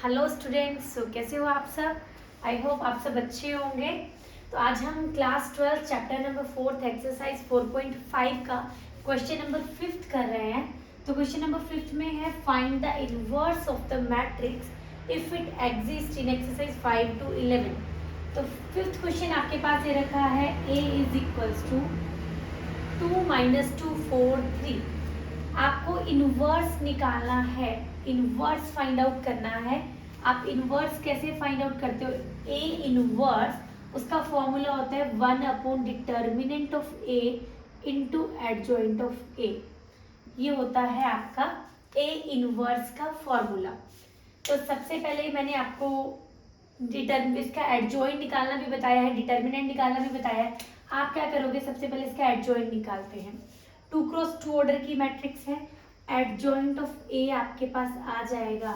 Hello students, कैसे हो आप सब। आई होप आप सब अच्छे होंगे। तो आज हम क्लास 12 चैप्टर नंबर 4 एक्सरसाइज 4.5 का क्वेश्चन नंबर 5 कर रहे हैं। तो क्वेश्चन नंबर 5 में है find the inverse of the matrix if it exist in exercise 5 to 11। तो फिफ्थ क्वेश्चन आपके पास ये रखा है a इज इक्वल्स टू 2 - 2 4 3। आपको इनवर्स निकालना है, इनवर्स फाइंड आउट करना है। आप इनवर्स कैसे फाइंड आउट करते हो? ए इनवर्स उसका फॉर्मूला होता है 1 upon determinant of A into adjoint of A. ये होता है आपका ए इनवर्स का फॉर्मूला। तो सबसे पहले मैंने आपको इसका एडजॉइंट निकालना भी बताया है, डिटर्मिनेंट निकालना भी बताया है। आप क्या करोगे, सबसे पहले इसका एडजॉइंट निकालते हैं। 2x2 ऑर्डर की मैट्रिक्स है, एडजॉइंट ऑफ ए आपके पास आ जाएगा।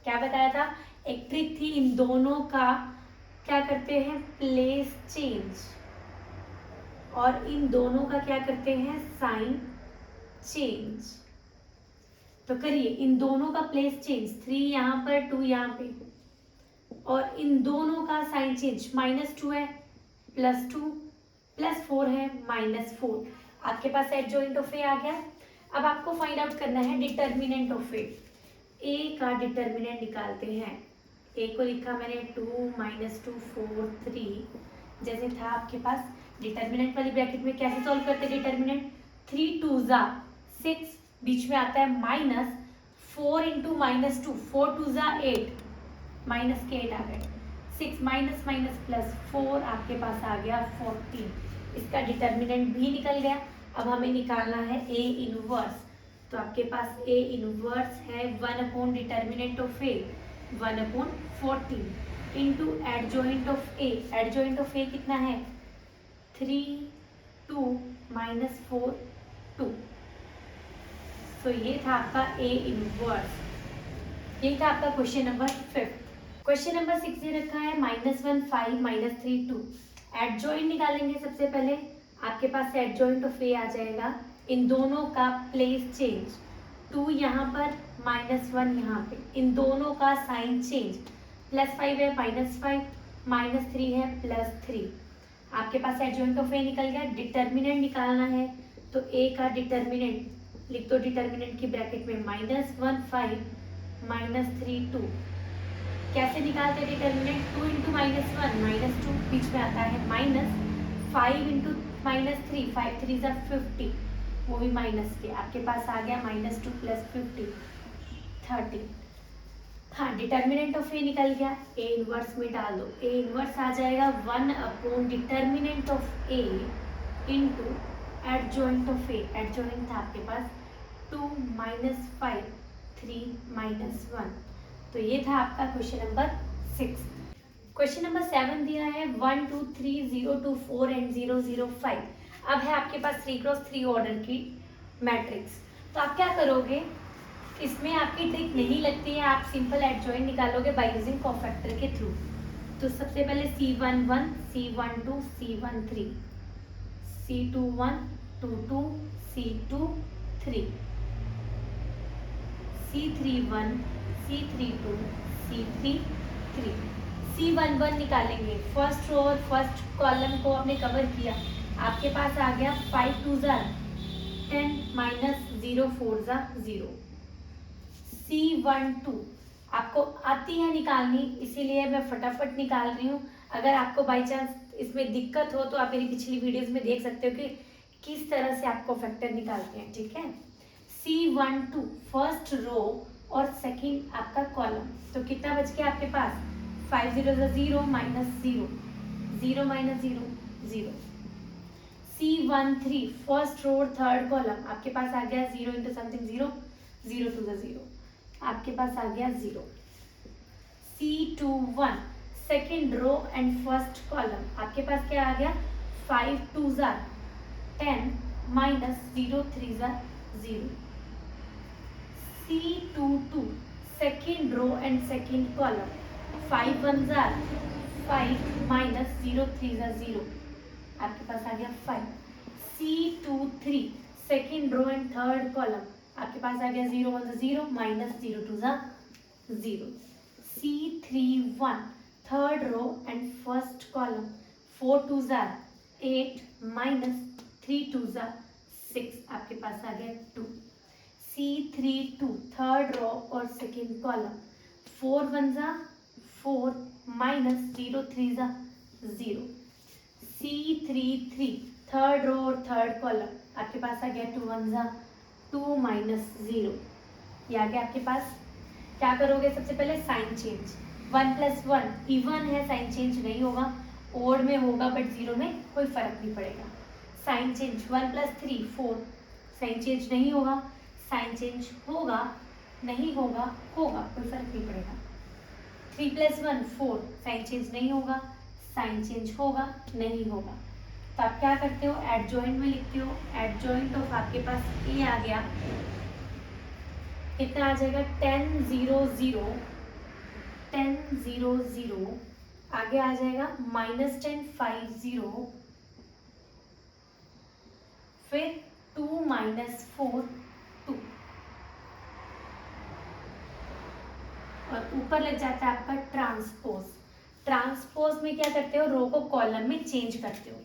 क्या बताया था, एक ट्रिक थी, इन दोनों का क्या करते हैं, प्लेस चेंज, और इन दोनों का क्या करते हैं, साइन चेंज। तो करिए, इन दोनों का प्लेस चेंज, 3 यहाँ पर 2 यहाँ पे, और इन दोनों का साइन चेंज, -2 है +2 +4 है -4। आपके पास एडजॉइंट ऑफ ए आ गया। अब आपको फाइंड आउट करना है डिटर्मिनेंट ऑफ ए। ए का डिटर्मिनेंट निकालते हैं। ए को लिखा मैंने 2 - 2 4 3 जैसे था आपके पास। डिटर्मिनेंट वाली ब्रैकेट में कैसे सॉल्व करते हैं डिटर्मिनेंट, 3 2 ज़ा 6, बीच में आता है -4 इंटू -2, 4 2 ज़ा 8, माइनस के 8 आ गए, 6 माइनस माइनस प्लस 4 आपके पास आ गया 14। इसका डिटर्मिनेंट भी निकल गया। अब हमें निकालना है ए इनवर्स। तो आपके पास ए इनवर्स है 1 upon determinant of A 1 upon 14 into adjoint of A. Adjoint of A कितना है, 3 2 -4 2। तो ये था आपका ए इनवर्स। ये था आपका क्वेश्चन नंबर 5। क्वेश्चन नंबर 6 ये रखा है -1 5 -3 2। एडजॉइंट निकालेंगे सबसे पहले। आपके पास एडजॉइंट ऑफ ए आ जाएगा, इन दोनों का प्लेस चेंज, 2 यहाँ पर -1 यहाँ पे, इन दोनों का साइन चेंज, +5 है -5, -3 है +3। आपके पास एडजॉइंट ऑफ ए निकल गया। डिटर्मिनेंट निकालना है, तो ए का डिटर्मिनेंट लिख दो, डिटर्मिनेंट की ब्रैकेट में -1 5 -3 2। कैसे निकालते हैं डिटर्मिनेंट, 2 इंटू -1 -2, बीच में आता है -5 इंटू -3 5 3 ज़ा 50, वो भी माइनस के। आपके पास आ गया -2 + 50 30। हाँ, डिटर्मिनेंट ऑफ ए निकल गया, ए इनवर्स में डाल दो। ए इनवर्स आ जाएगा 1 upon determinant of A into adjoint of A. Adjoint था आपके पास 2 -5 3 -1। तो ये था आपका क्वेश्चन नंबर 6। क्वेश्चन नंबर 7 दिया है 1 2 3 0 2 4 एंड 0 0 5। अब है आपके पास 3x3 ऑर्डर की मैट्रिक्स। तो आप क्या करोगे, इसमें आपकी ट्रिक नहीं लगती है, आप सिंपल एडजॉइंट निकालोगे बाय यूजिंग कोफैक्टर के थ्रू। तो सबसे पहले C11 C12 C13 C21 22 C23 C31 C32 C33 C11 निकालेंगे। फर्स्ट रो और फर्स्ट कॉलम को आपने कवर किया, आपके पास आ गया 5 2 ज़ा 10 -0 4 ज़ा 0। C12 आपको आती है निकालनी, इसीलिए मैं फटाफट निकाल रही हूँ। अगर आपको बाई चांस इसमें दिक्कत हो तो आप मेरी पिछली वीडियोस में देख सकते हो कि किस तरह से आपको फैक्टर निकालते हैं, ठीक है। C12 फर्स्ट रो और सेकंड आपका कॉलम, तो कितना बच गया आपके पास, 5 0 0 0 -0 0 -0 0। C13 फर्स्ट रो और थर्ड कॉलम, आपके पास आ गया 0 इंटू समथिंग 0 0 2 0, आपके पास आ गया 0। C21 second row and first column, आपके पास क्या आ गया, 5 2 ज़ा 10 -0 3 ज़ा 0। C22 second row and second column, 5 1 ज़ा 5 -0 3 ज़ा 0, आपके पास आ गया 5। C23 second row and third column, आपके पास आ गया 0 1 0 -0 2 ज़ा 0। C31 third row and first column, 4 2s are 8 minus 3 2s are 6, आपके पास आ गया 2। C32 थर्ड रो और second column, 4 1s are 4 minus 0 3s are 0। C33 third row और थर्ड कॉलम, आपके पास आ गया 2 1s are 2 माइनस 0, ये आ गया आपके पास। क्या करोगे, सबसे पहले साइन चेंज, 1 + 1 इवन है, साइन चेंज नहीं होगा, ओड में होगा बट जीरो में कोई फर्क नहीं पड़ेगा। साइन चेंज 1 + 3 4, साइन चेंज नहीं होगा, साइन चेंज होगा नहीं होगा, होगा, कोई फर्क नहीं पड़ेगा। 3 + 1 4, साइन चेंज नहीं होगा, साइन चेंज होगा नहीं होगा। तो आप क्या करते हो, एडजॉइंट में लिखते हो, एडजॉइंट ऑफ आपके पास ए आ गया, कितना आ जाएगा 10 0 0, 10 0 0, आगे आ जाएगा -10 5 0, फिर 2 - 4 2, और ऊपर लग जाता है आपका ट्रांसपोज। ट्रांसपोज में क्या करते हो, रो को कॉलम में चेंज करते हो,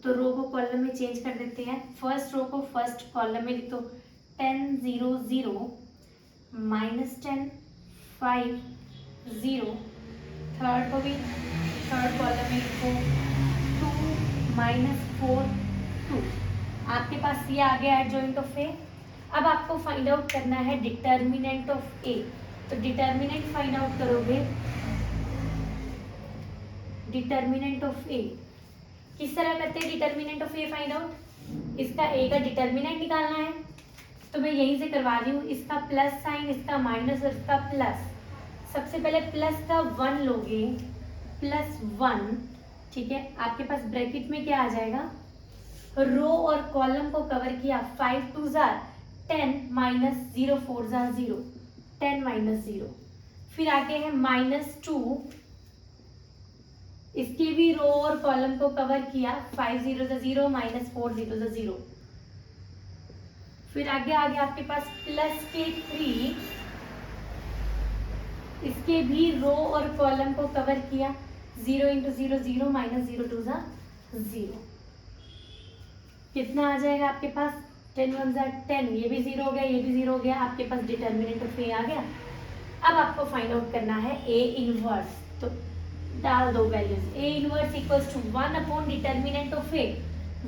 तो रो को कॉलम में चेंज कर देते हैं। फर्स्ट रो को फर्स्ट कॉलम में लिख दो, 10 0 0 -10 5 0, थर्ड को भी थर्ड कॉलम में लिखो 2 - 4 2, आपके पास ये आ गया एडजॉइंट ऑफ ए। अब आपको फाइंड आउट करना है डिटर्मिनेंट ऑफ ए, तो डिटर्मिनेंट फाइंड आउट करोगे। डिटर्मिनेंट ऑफ ए किस तरह करते हैं, determinant of A find out, इसका ए का डिटर्मिनेंट निकालना है, तो मैं यहीं से करवा रही हूँ, इसका प्लस साइन, इसका माइनस और इसका प्लस। सबसे पहले प्लस का 1 लोगे, +1, ठीक है, आपके पास ब्रैकेट में क्या आ जाएगा, रो और कॉलम को कवर किया, 5 2s are 10 minus 0 4s are 0, 10 - 0, फिर आगे है -2, इसके भी रो और कॉलम को कवर किया, 5 0s are 0 minus 4 0s are 0, फिर आगे आ गया आपके पास प्लस के 3, इसके भी रो और कॉलम को कवर किया, 0 × 0 0 माइनस 0 2s are 0, कितना आ जाएगा आपके पास, 10 1s are 10, ये भी 0 हो गया, ये भी 0 हो गया, आपके पास डिटर्मिनेंट ऑफ ए आ गया। अब आपको फाइंड आउट करना है ए इनवर्स, तो डाल दो values, A inverse equals to 1 determinant of A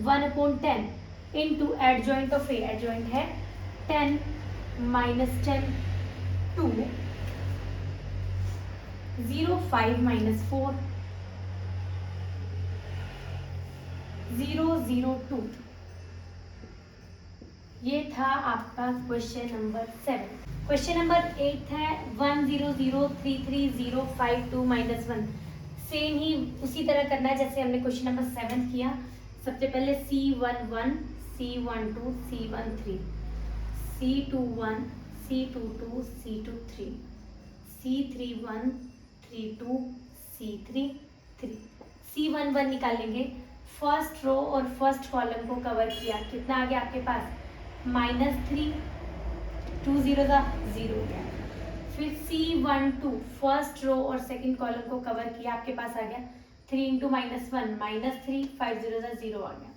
1/10 into adjoint of A, adjoint है 10 - 10 2 0 5 - 4 0 0 2, ये था आपका क्वेश्चन नंबर 7। क्वेश्चन नंबर 8 है 1 0 0 3 3 0 5 2 -1, सेम ही उसी तरह करना है जैसे हमने क्वेश्चन नंबर 7 किया। सबसे पहले C11 C12 C13 C21 C22 C23 C31 32 C33 C11 निकालेंगे, फर्स्ट रो और फर्स्ट कॉलम को कवर किया, कितना आ गया आपके पास, -3 2 0s are 0 गया, फिर C12 फर्स्ट रो और सेकंड कॉलम को कवर किया, आपके पास आ गया 3 × -1 -3 5 0s are 0 आ गया।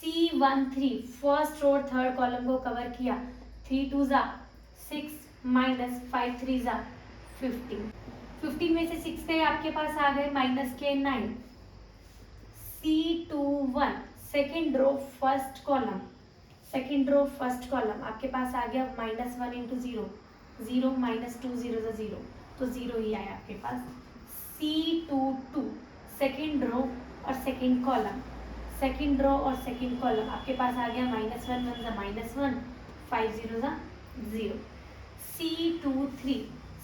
C13 फर्स्ट रो और थर्ड कॉलम को कवर किया, 3 2s are 6 minus 5 3s are 15, 15 में से 6 गए, आपके पास आ गए -9। C21 second row first column, second row first column आपके पास आ गया -1 × 0 0 -2 0s are 0, तो 0 ही आया आपके पास। C22 सेकेंड रो और सेकेंड कॉलम, सेकेंड रो और सेकेंड कॉलम आपके पास आ गया -1 1 -1 5 0s are 0। C23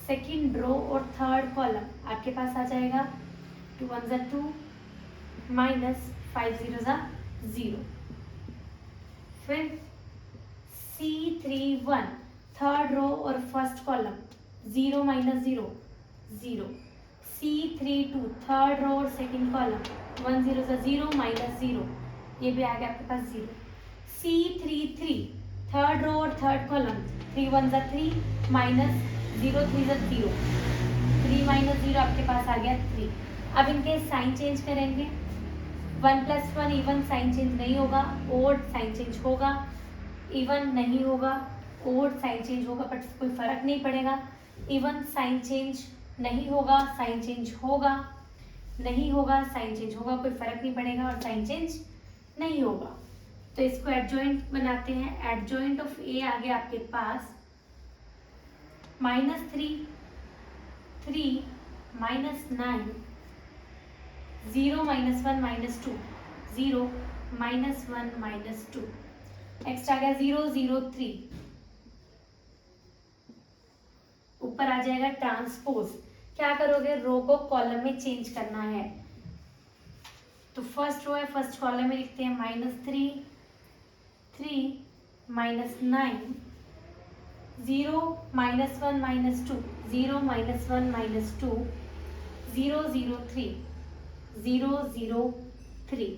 सेकेंड रो और थर्ड कॉलम आपके पास आ जाएगा 2 1s are 2 -5 0s are 0। फिर C31 थर्ड रो और first column 0 - 0 0। C32 third row और सेकेंड कॉलम 1 0s are 0 -0, ये भी आ गया आपके पास 0। C33 थर्ड रो और third column 3 1s are 3 -0 3s are 0, 3 minus 0 आपके पास आ गया 3। अब इनके साइन चेंज करेंगे। 1 + 1 इवन, साइन चेंज नहीं होगा। ओड साइन चेंज होगा, इवन नहीं होगा। ओड साइन चेंज होगा बट कोई फर्क नहीं पड़ेगा। इवन साइन चेंज नहीं होगा, साइन चेंज होगा, नहीं होगा, साइन चेंज होगा, कोई फर्क नहीं पड़ेगा, और साइन चेंज नहीं होगा। तो इसको एडजॉइंट बनाते हैं। एडजॉइंट ऑफ ए आ गया आपके पास -3, 3 -9, 0 -1 -2, 0 -1 -2। नेक्स्ट आ गया 0 0 3, ऊपर आ जाएगा ट्रांसपोज। क्या करोगे, रो को कॉलम में चेंज करना है। तो फर्स्ट रो है, फर्स्ट कॉलम में लिखते हैं -3, 3 -9, 0 -1 -2, 0 -1 -2, 0 0 3, 0 0 3।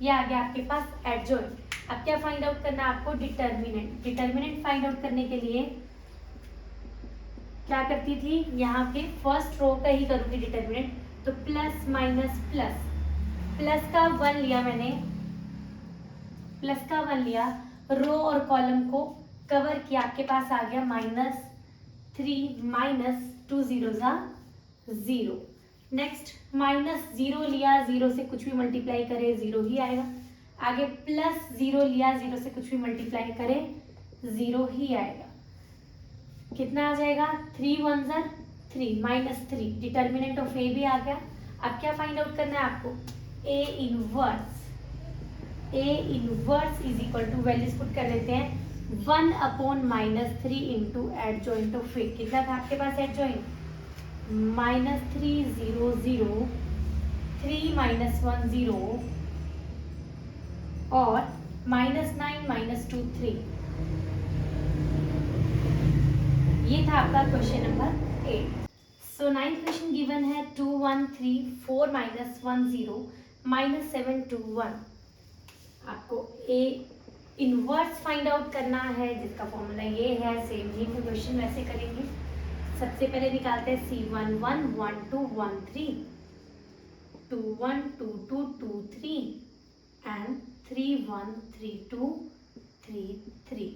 ये आ गया आपके पास एडजॉइंट। अब क्या फाइंड आउट करना है आपको, डिटर्मिनेंट। डिटर्मिनेंट फाइंड आउट करने के लिए क्या करती थी, यहाँ पे फर्स्ट रो का ही करूंगी डिटर्मिनेंट। तो प्लस माइनस प्लस, प्लस का 1 लिया मैंने, प्लस का 1 लिया, रो और कॉलम को कवर किया, आपके पास आ गया -3 -2 0 0। नेक्स्ट -0 लिया, 0 से कुछ भी मल्टीप्लाई करे 0 ही आएगा। आगे +0 लिया, 0 से कुछ भी मल्टीप्लाई करे 0 ही आएगा। कितना आ जाएगा, 3 1 3 -3। डिटर्मिनेंट ऑफ ए भी आ गया। अब क्या फाइंड आउट करना है आपको, A inverse. A inverse is equal to, values put कर देते हैं, 1/-3 इंटू एडजॉइंट ऑफ ए। कितना था आपके पास एडजॉइंट, -3 0 0, 3 -1 0, और -9 -2 3। ये था आपका क्वेश्चन नंबर 8। सो 9th क्वेश्चन गिवन है 2 1 3 4 -1 0 -7 2 1। आपको ए इनवर्स फाइंड आउट करना है, जिसका फॉर्मूला ये है। सेम ही क्वेश्चन वैसे करेंगे। सबसे पहले निकालते हैं C1 1 1 2 1 3, 2 1 2 2 2 3 and 3 1 3 2 3 3।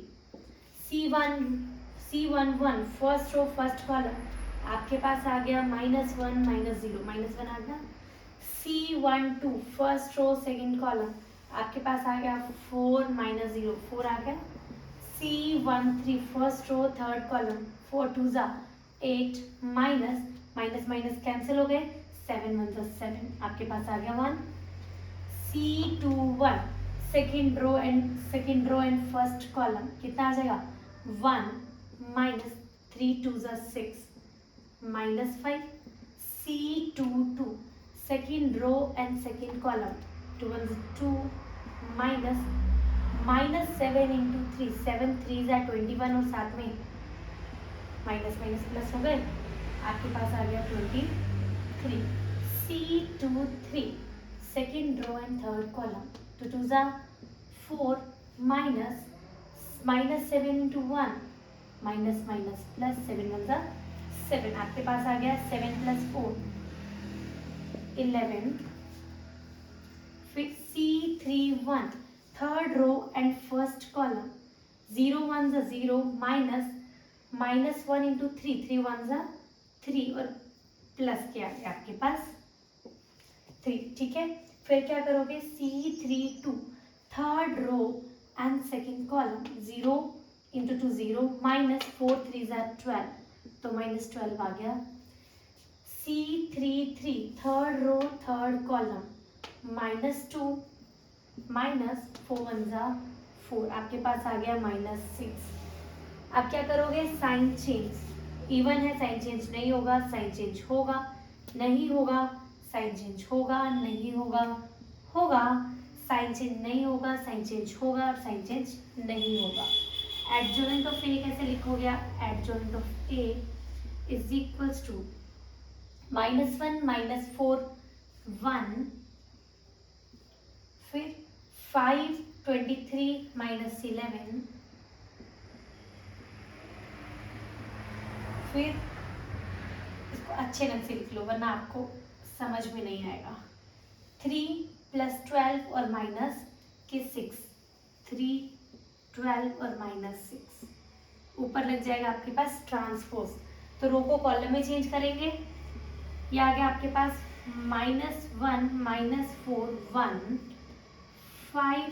C1 1 first row first column आपके पास आ गया -1 -0, -1 आ गया। C1 2 first row second column आपके पास आ गया 4 -0, 4 आ गया। C1 3 first row third column 4 2 8 minus cancel हो गए, 7 1 7, आपके पास आ गया 1। C2 1 second row and first column कितना आ जाएगा, 1 -3 2 6 -5। C2 2 second row and second column 2 1 2 -7 into 3, 7 3 21, और साथ में माइनस प्लस हो गए, आपके पास आ गया 23। C2 3 second row and third column 2 2 4 -7 into 1 minus plus 7 1 7, आपके पास आ गया 7 + 4 11। फिर C3 1 third row and first column 0 1 0 -1 into 3, 3 1 3, और प्लस क्या है आपके पास 3, ठीक है। फिर क्या करोगे, C3 2 third row and second column 0 into 2 0 -4 3 12, तो -12 आ गया। C3 3 third row third column -2 -4 1 4, आपके पास आ गया -6। अब क्या करोगे, साइन चेंज। इवन है, साइन चेंज नहीं होगा, साइन चेंज होगा, नहीं होगा, साइन चेंज होगा, नहीं होगा, होगा, साइन चेंज नहीं होगा, साइन चेंज होगा, और साइन चेंज नहीं होगा। एडजॉइंट ऑफ ए कैसे लिखोगे आप, adjoint of A is equals to -1 -4 1, फिर 5 23 -11, फिर इसको अच्छे ढंग से लिख लो वरना आपको समझ में नहीं आएगा। 3 + 12 और माइनस के 6, 3 12 और माइनस 6 ऊपर लग जाएगा आपके पास ट्रांसपोज, तो रो को कॉलम में चेंज करेंगे। ये आ गया आपके पास -1 -4 1 5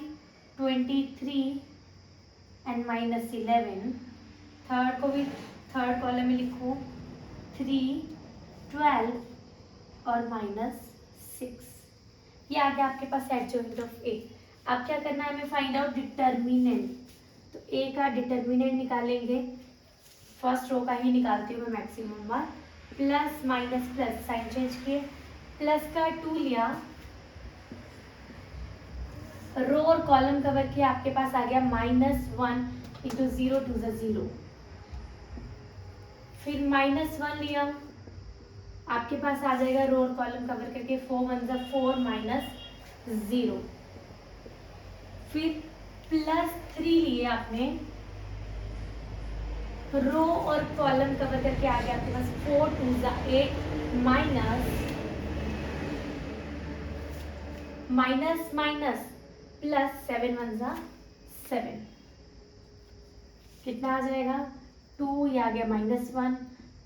23 एंड -11। थर्ड को भी थर्ड कॉलम में लिखो 3 12 और -6। ये आ गया आपके पास एडजॉइंट ऑफ ए। अब क्या करना है हमें फाइंड आउट डिटर्मिनेंट, तो ए का डिटर्मिनेंट निकालेंगे। फर्स्ट रो का ही निकालती हूँ मैं मैक्सिमम बार। Plus minus plus sign change किए, प्लस का 2 लिया, रो और कॉलम कवर किया, आपके पास आ गया -1 × 0 2 ज़ा 0। फिर -1 लिया, आपके पास आ जाएगा रो और कॉलम कवर करके 4 1 ज़ा 4 -0। फिर +3 लिए आपने, रो और कॉलम कवर करके आ गया आपके पास 4 2 ज़ा 8 माइनस प्लस 7 1 ज़ा 7। कितना आ जाएगा 2, ये आ गया -1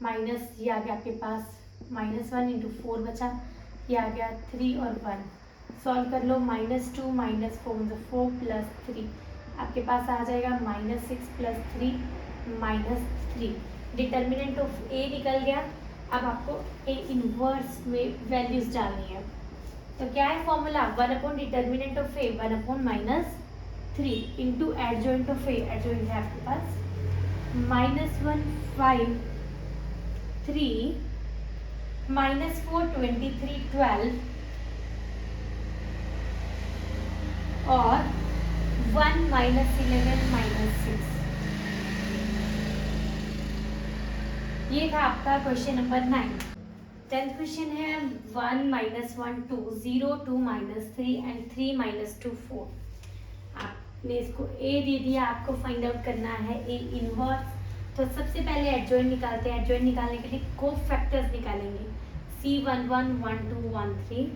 माइनस ये आ गया आपके पास -1 × 4 बचा, ये आ गया 3 और 1। सॉल्व कर लो, -2 -4 4 + 3 आपके पास आ जाएगा -6 + 3 -3। डिटर्मिनेंट ऑफ ए निकल गया। अब आपको ए इनवर्स में वैल्यूज डालनी है, तो क्या है formula 1 determinant of A 1 -3 into adjoint of A. Adjoint है आपके पास -1 5 3 -4 23 12 और 1 -11 -6। ये था आपका क्वेश्चन नंबर 9। 10th क्वेश्चन है 1 -1 2 0 2 -3 एंड 3 -2 4। आपने इसको ए दे दिया, आपको फाइंड आउट करना है ए इनवर्स। तो सबसे पहले एडजॉइंट निकालते हैं। एडजॉइंट निकालने के लिए कोफैक्टर्स निकालेंगे। C11 1 2 1 3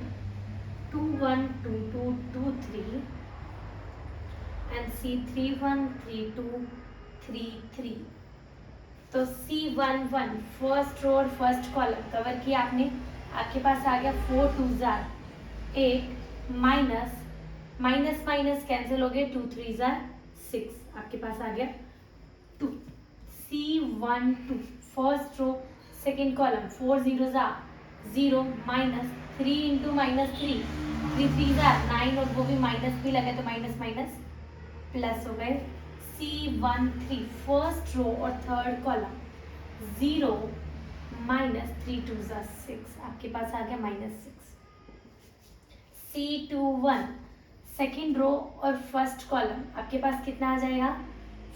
2 1 2 2 2 3 and C31 3 2 3 3। तो C11 फर्स्ट रो और फर्स्ट कॉलम कवर किया आपने, आपके पास आ गया 4 2 ज़ा 8 माइनस कैंसिल हो गए, 2 3 ज़ा 6 आपके पास आ गया 2। C12 फर्स्ट रो सेकेंड कॉलम 4 0 ज़ा 0 -3 × -3 3 3 ज़ा 9 और वो भी माइनस भी लगे तो माइनस माइनस प्लस हो गए। C13 फर्स्ट रो और थर्ड कॉलम 0 -3 2 ज़ा 6 आपके पास आ गया -6। C21 सेकेंड रो और फर्स्ट कॉलम आपके पास कितना आ जाएगा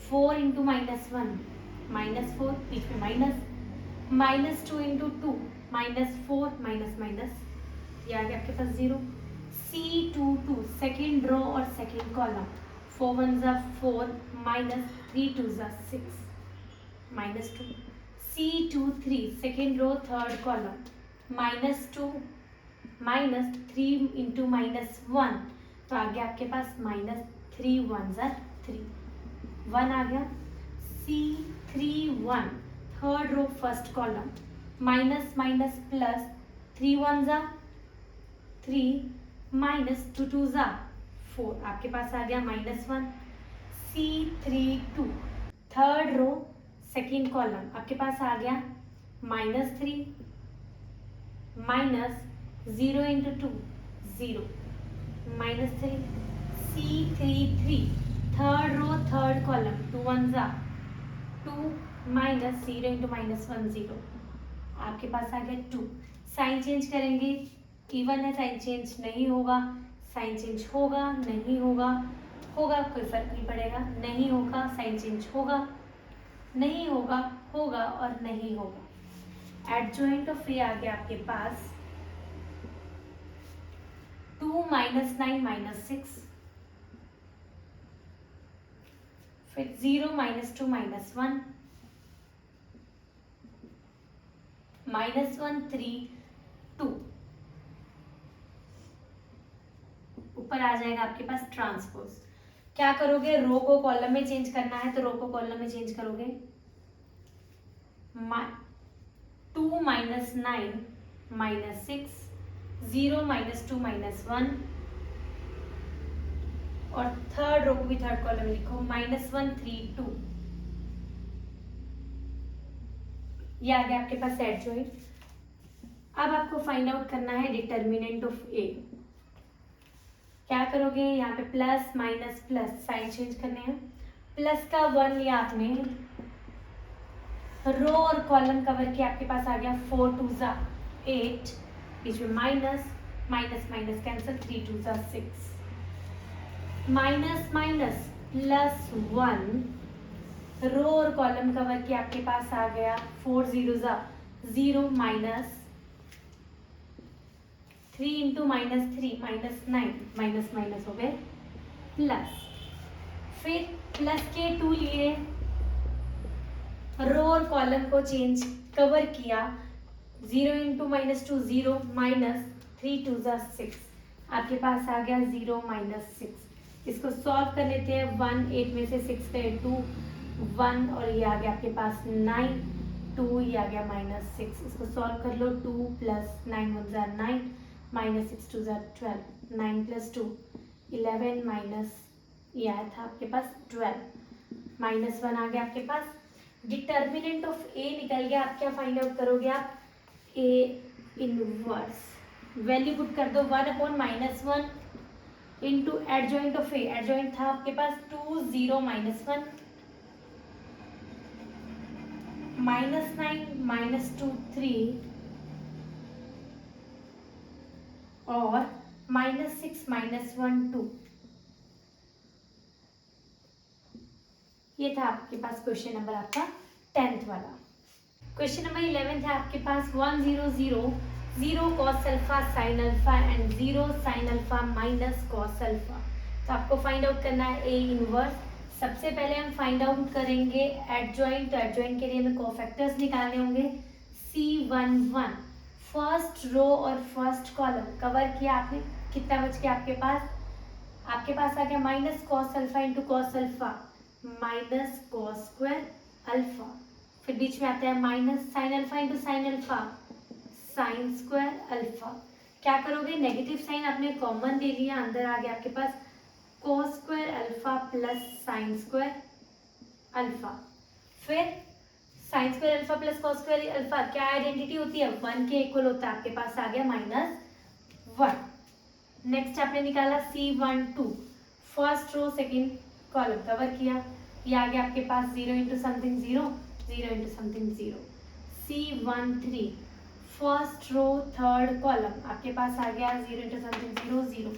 4 × -1 -4 बीच में माइनस -2 × 2 -4 माइनस ये आ गया आपके पास 0। C22 सेकेंड रो और सेकेंड कॉलम 4 1 ज़ा 4 -3 2 ज़ा 6 -2। C23 second row third column -2 -3 × -1 तो आ गया आपके पास -3 1 ज़ा 3 1 आ गया। C31 third row first column minus plus 3 1 ज़ा 3 -2 2 ज़ा 4 आपके पास आ गया -1। C32 third row second column आपके पास आ गया -3 -0 × 2 0 -3। C33 third row third column 2 1 ज़ा 2 -0 × -1 0 आपके पास आ गया 2। साइन चेंज करेंगे, इवन है साइन चेंज नहीं होगा, साइन चेंज होगा नहीं होगा, होगा कोई फर्क नहीं पड़ेगा, नहीं होगा साइन चेंज होगा, नहीं होगा होगा और नहीं होगा। एडजॉइंट ऑफ ए आ गया आपके पास 2 -9 -6 फिर 0 -2 -1 -2 -3 -1 3 2, ऊपर आ जाएगा आपके पास ट्रांसपोज। क्या करोगे, रो को कॉलम में चेंज करना है तो रो को कॉलम में चेंज करोगे। 2 - 9 -6, 0 - 2 -1, और थर्ड रो को भी थर्ड कॉलम में लिखो -1 3 2। ये आ गया आपके पास एडजॉइंट। अब आपको फाइंड आउट करना है डिटर्मिनेंट ऑफ ए। क्या करोगे, यहाँ पे plus minus plus sign change करने हैं। प्लस का 1 लिया आपने, रो और कॉलम कवर के आपके पास आ गया 4 2 ज़ा 8, बीच में माइनस माइनस माइनस कैंसिल, 3 2 ज़ा 6, माइनस माइनस प्लस 1, रो और कॉलम कवर के आपके पास आ गया 4 0 ज़ा 0 माइनस 3 इंटू -3 -9, माइनस माइनस हो गए प्लस, फिर प्लस के 2 लिए, रो और कॉलम को चेंज कवर किया, 0 इंटू -2 0 माइनस 3 2 ज़ा 6, आपके पास आ गया 0 -6। इसको सॉल्व कर लेते हैं। 1 8 में से 6 गए 2 1, और ये आ गया आपके पास 9 2, ये आ गया -6। इसको सॉल्व कर लो। 2 + 9 1 ज़ा 9, -6 2 ज़ा 12, 9 + 2 11, माइनस ये आया था आपके पास 12, -1 आ गया आपके पास। डिटर्मिनेंट ऑफ ए निकल गया। आप क्या फाइंड आउट करोगे, आप ए इनवर्स वैल्यू पुट कर दो। 1/-1 into adjoint of A, adjoint था आपके पास 2 0 -1, -9 -2 3, और -6 -1 2। ये था आपके पास क्वेश्चन नंबर आपका 10th वाला। क्वेश्चन नंबर 11th है आपके पास 1 0 0 0 cos alpha sin alpha and 0 sin alpha minus cos alpha. तो आपको फाइंड आउट करना है ए इनवर्स। सबसे पहले हम फाइंड आउट करेंगे एडजॉइंट। एडजॉइंट के लिए हमें कोफैक्टर्स निकालने होंगे। C11 फर्स्ट रो और फर्स्ट कॉलम कवर किया आपने, कितना बच गया आपके पास? आपके पास आ गया minus cos alpha into cos alpha minus cos square alpha, फिर बीच में आता है minus sine alpha into sine alpha sign square alpha. क्या करोगे, नेगेटिव साइन आपने कॉमन ले लिया, अंदर आ गया आपके पास cos square alpha plus sine square alpha. फिर sine square alpha plus cos square alpha क्या आइडेंटिटी होती है? 1 के इक्वल होता है। आपके पास आ गया -1। नेक्स्ट आपने निकाला C12 first row second column cover किया, ये आ गया आपके पास 0 into something 0 0 into something 0। C13 first row third column आपके पास आ गया 0 into something 0 0।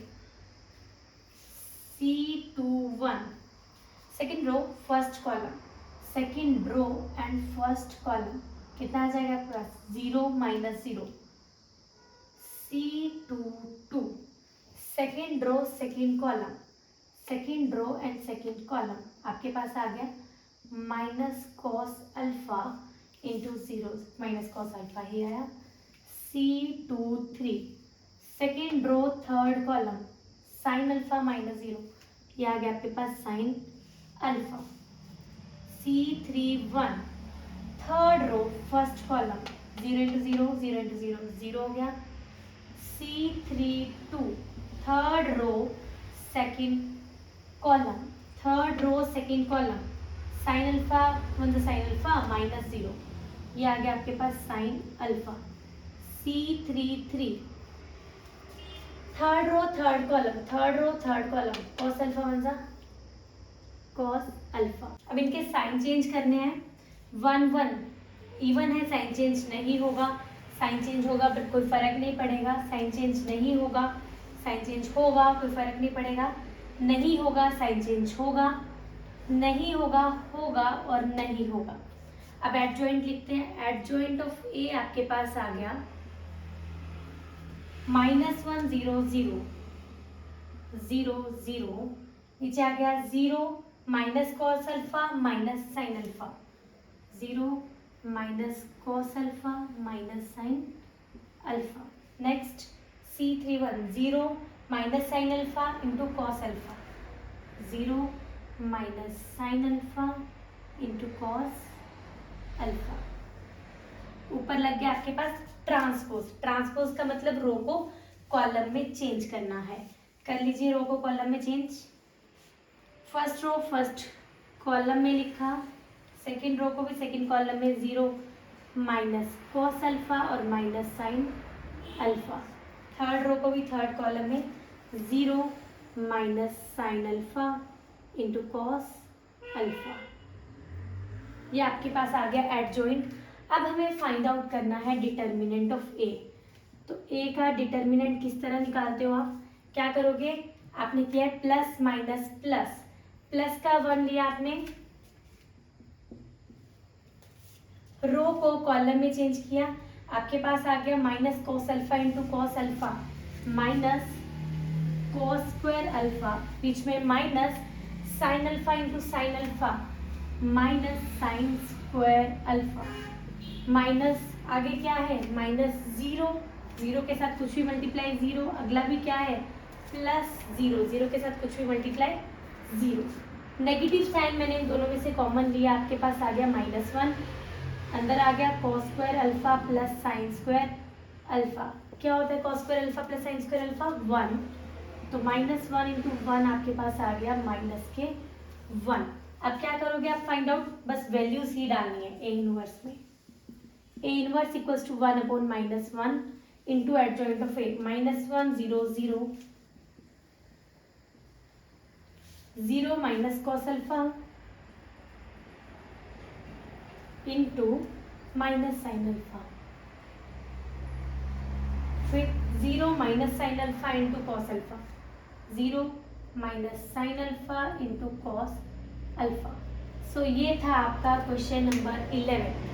C21 second row first column, second row and first column कितना आ जाएगा आपके पास? 0 -0। C22 second row second column, second row and second column आपके पास आ गया minus cos alpha into 0 minus cos alpha ही आया। C23 second row third column sine alpha -0, ये आ गया आपके पास sine alpha. C31 third row first column 0 into 0 0 into 0 0 हो गया। C32 third row second column, third row second column sine alpha sine alpha -0, ये आ गया आपके पास sine alpha. C33 third row third column, third row third column cos alpha cos alpha. अब इनके sign change करने हैं। 1 1 इवन है, साइन चेंज नहीं होगा, साइन चेंज होगा बट कोई फर्क नहीं पड़ेगा। साइन चेंज नहीं होगा, साइन चेंज होगा, कोई फर्क नहीं पड़ेगा। नहीं होगा, साइन चेंज होगा, नहीं होगा, होगा और नहीं होगा। अब एडजॉइंट लिखते हैं। एडजॉइंट ऑफ ए आपके पास आ गया -1 0 0 0 0, नीचे आ गया 0 minus cos alpha minus sine alpha 0 minus cos alpha minus sine alpha. Next C31 0 minus sine alpha into cos alpha, 0 minus sine alpha into cos alpha. ऊपर लग गया आपके पास ट्रांसपोज। ट्रांसपोज का मतलब रो को कॉलम में चेंज करना है। कर लीजिए रो को कॉलम में change. First row first column में लिखा, सेकंड रो को भी सेकंड कॉलम में 0 माइनस कॉस अल्फा और minus sine alpha. Third row को भी थर्ड कॉलम में 0 minus sine alpha into cos alpha. ये आपके पास आ गया एडजॉइंट। अब हमें फाइंड आउट करना है डिटर्मिनेंट ऑफ ए। तो ए का डिटर्मिनेंट किस तरह निकालते हो आप? क्या करोगे? आपने किया है प्लस माइनस प्लस, प्लस का 1 लिया आपने, रो को कॉलम में चेंज किया, आपके पास आ गया minus cos alpha into cos alpha minus cos square alpha, बीच में minus sine alpha into sine alpha minus sine square alpha, minus आगे क्या है माइनस 0, 0 के साथ कुछ भी मल्टीप्लाई 0, अगला भी क्या है प्लस 0, 0 के साथ कुछ भी मल्टीप्लाई 0। नेगेटिव साइन मैंने इन दोनों में से कॉमन लिया, आपके पास आ गया -1, अंदर आ गया cos square alpha plus sine square alpha. क्या होता है cos square alpha plus sine square alpha 1, तो -1 इंटू 1 आपके पास आ गया माइनस के 1। अब क्या करोगे आप फाइंड आउट, बस वैल्यूज ही डालनी है ए इनवर्स में। A inverse equals to 1 upon -1 into adjoint of A, -1 0 0 0 minus cos alpha into minus sine alpha, फिर 0 minus sine alpha into cos alpha, 0 minus sine alpha into cos alpha. So ये था आपका question number 11।